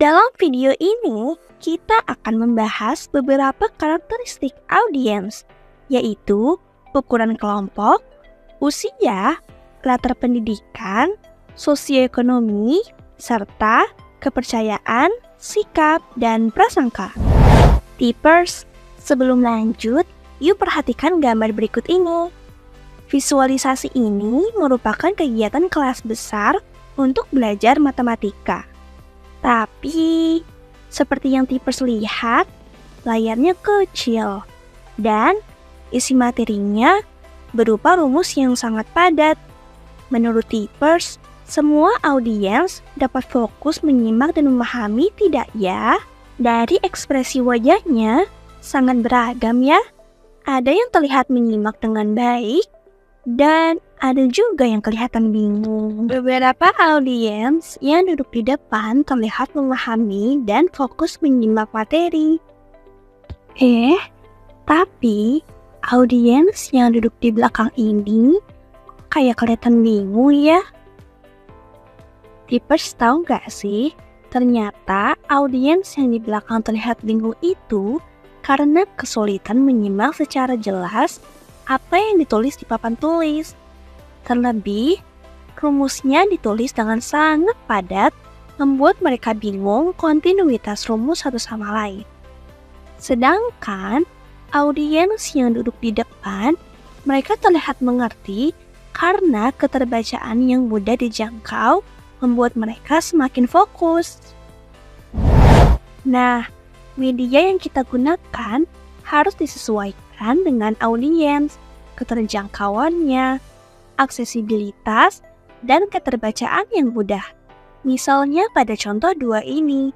Dalam video ini, kita akan membahas beberapa karakteristik audiens, yaitu ukuran kelompok, usia, latar pendidikan, sosioekonomi, serta kepercayaan, sikap, dan prasangka. Tipers, sebelum lanjut, yuk perhatikan gambar berikut ini. Visualisasi ini merupakan kegiatan kelas besar untuk belajar matematika. Tapi, seperti yang Tipers lihat, layarnya kecil dan isi materinya berupa rumus yang sangat padat. Menurut Tipers, semua audiens dapat fokus menyimak dan memahami tidak ya? Dari ekspresi wajahnya, sangat beragam ya. Ada yang terlihat menyimak dengan baik, dan ada juga yang kelihatan bingung. Beberapa audiens yang duduk di depan terlihat memahami dan fokus menyimak materi. Tapi audiens yang duduk di belakang ini kayak kelihatan bingung ya. Tipers tahu gak sih, ternyata audiens yang di belakang terlihat bingung itu karena kesulitan menyimak secara jelas apa yang ditulis di papan tulis. Terlebih, rumusnya ditulis dengan sangat padat, membuat mereka bingung kontinuitas rumus satu sama lain. Sedangkan, audiens yang duduk di depan, mereka terlihat mengerti karena keterbacaan yang mudah dijangkau membuat mereka semakin fokus. Nah, media yang kita gunakan harus disesuaikan dengan audiens, keterjangkauannya, aksesibilitas, dan keterbacaan yang mudah. Misalnya pada contoh 2 ini,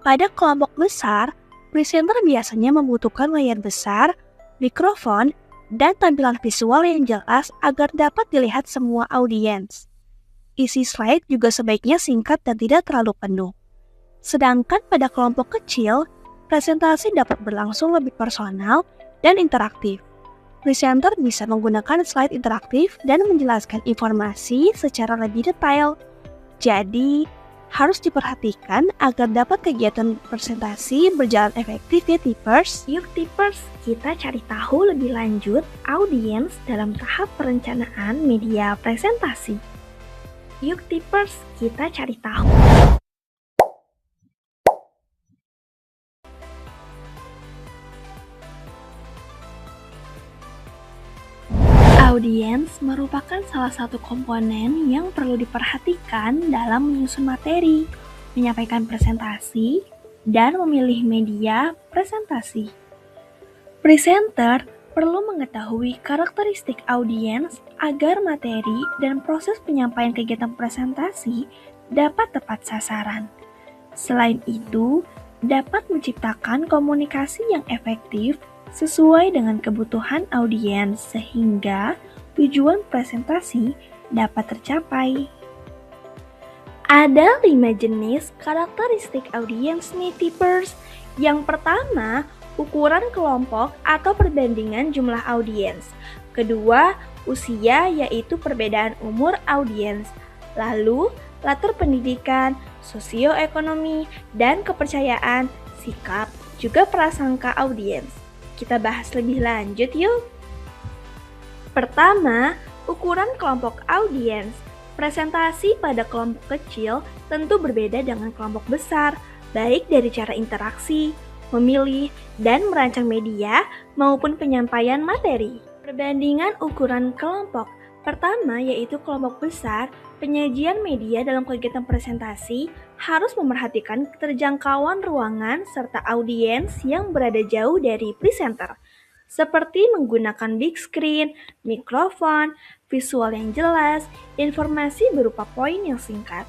pada kelompok besar, presenter biasanya membutuhkan layar besar, mikrofon, dan tampilan visual yang jelas agar dapat dilihat semua audiens. Isi slide juga sebaiknya singkat dan tidak terlalu penuh. Sedangkan pada kelompok kecil, presentasi dapat berlangsung lebih personal dan interaktif. Presenter bisa menggunakan slide interaktif dan menjelaskan informasi secara lebih detail. Jadi, harus diperhatikan agar dapat kegiatan presentasi berjalan efektif ya Tipers. Yuk Tipers, kita cari tahu lebih lanjut audiens dalam tahap perencanaan media presentasi. Yuk Tipers, kita cari tahu. Audiens merupakan salah satu komponen yang perlu diperhatikan dalam menyusun materi, menyampaikan presentasi, dan memilih media presentasi. Presenter perlu mengetahui karakteristik audiens agar materi dan proses penyampaian kegiatan presentasi dapat tepat sasaran. Selain itu, dapat menciptakan komunikasi yang efektif sesuai dengan kebutuhan audiens sehingga tujuan presentasi dapat tercapai. Ada 5 jenis karakteristik audiens nih Tipers. Yang pertama, ukuran kelompok atau perbandingan jumlah audiens. Kedua, usia yaitu perbedaan umur audiens. Lalu, latar pendidikan, sosioekonomi, dan kepercayaan, sikap, juga prasangka audiens. Kita bahas lebih lanjut yuk. Pertama, ukuran kelompok audiens. Presentasi pada kelompok kecil tentu berbeda dengan kelompok besar, baik dari cara interaksi, memilih, dan merancang media maupun penyampaian materi. Perbandingan ukuran kelompok. Pertama yaitu kelompok besar, penyajian media dalam kegiatan presentasi harus memerhatikan keterjangkauan ruangan serta audiens yang berada jauh dari presenter, seperti menggunakan big screen, mikrofon, visual yang jelas, informasi berupa poin yang singkat.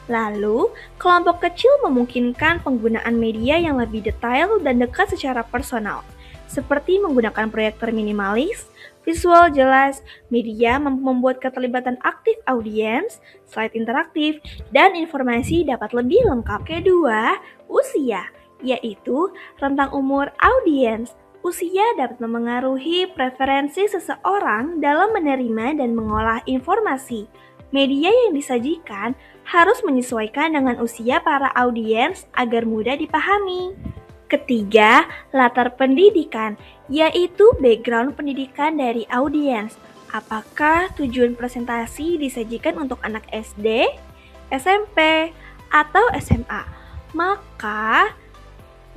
Lalu, kelompok kecil memungkinkan penggunaan media yang lebih detail dan dekat secara personal, seperti menggunakan proyektor minimalis, visual jelas, media membuat keterlibatan aktif audiens, slide interaktif, dan informasi dapat lebih lengkap. Kedua, usia, yaitu rentang umur audiens. Usia dapat memengaruhi preferensi seseorang dalam menerima dan mengolah informasi. Media yang disajikan harus menyesuaikan dengan usia para audiens agar mudah dipahami. Ketiga, latar pendidikan, yaitu background pendidikan dari audiens. Apakah tujuan presentasi disajikan untuk anak SD, SMP, atau SMA? Maka,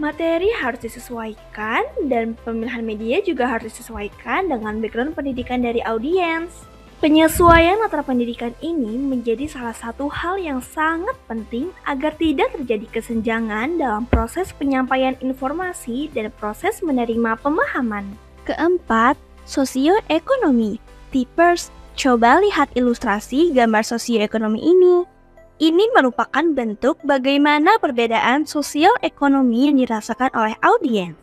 materi harus disesuaikan dan pemilihan media juga harus disesuaikan dengan background pendidikan dari audiens. Penyesuaian latar pendidikan ini menjadi salah satu hal yang sangat penting agar tidak terjadi kesenjangan dalam proses penyampaian informasi dan proses menerima pemahaman. Keempat, sosioekonomi. Tipers, coba lihat ilustrasi gambar sosioekonomi ini. Ini merupakan bentuk bagaimana perbedaan sosial ekonomi yang dirasakan oleh audiens.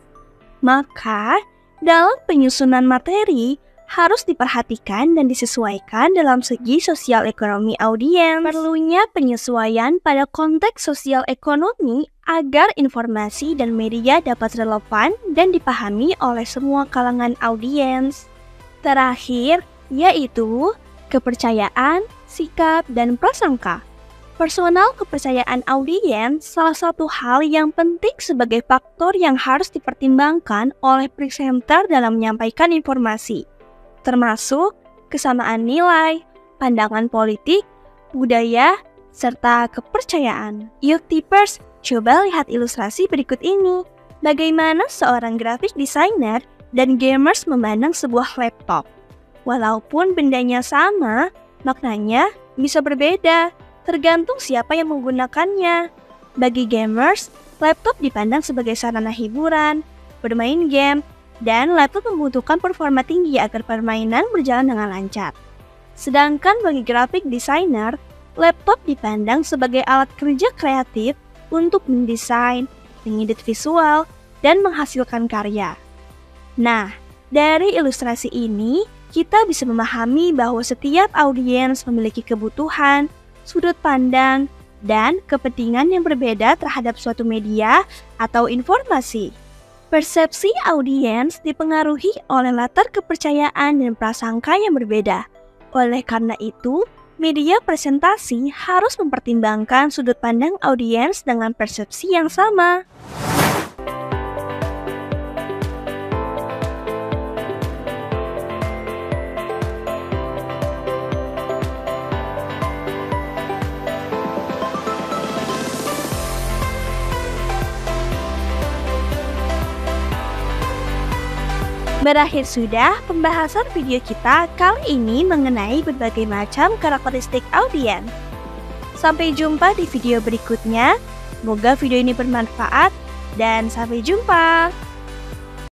Maka, dalam penyusunan materi harus diperhatikan dan disesuaikan dalam segi sosial ekonomi audiens. Perlunya penyesuaian pada konteks sosial ekonomi agar informasi dan media dapat relevan dan dipahami oleh semua kalangan audiens. Terakhir, yaitu kepercayaan, sikap, dan prasangka. Personal kepercayaan audiens salah satu hal yang penting sebagai faktor yang harus dipertimbangkan oleh presenter dalam menyampaikan informasi, termasuk kesamaan nilai, pandangan politik, budaya, serta kepercayaan. Yuk Tipers, coba lihat ilustrasi berikut ini. Bagaimana seorang graphic designer dan gamers memandang sebuah laptop. Walaupun bendanya sama, maknanya bisa berbeda, tergantung siapa yang menggunakannya. Bagi gamers, laptop dipandang sebagai sarana hiburan, bermain game, dan laptop membutuhkan performa tinggi agar permainan berjalan dengan lancar. Sedangkan bagi graphic designer, laptop dipandang sebagai alat kerja kreatif untuk mendesain, mengedit visual, dan menghasilkan karya. Nah, dari ilustrasi ini, kita bisa memahami bahwa setiap audiens memiliki kebutuhan, sudut pandang, dan kepentingan yang berbeda terhadap suatu media atau informasi. Persepsi audiens dipengaruhi oleh latar kepercayaan dan prasangka yang berbeda. Oleh karena itu, media presentasi harus mempertimbangkan sudut pandang audiens dengan persepsi yang sama. Berakhir sudah pembahasan video kita kali ini mengenai berbagai macam karakteristik audiens. Sampai jumpa di video berikutnya. Semoga video ini bermanfaat dan sampai jumpa.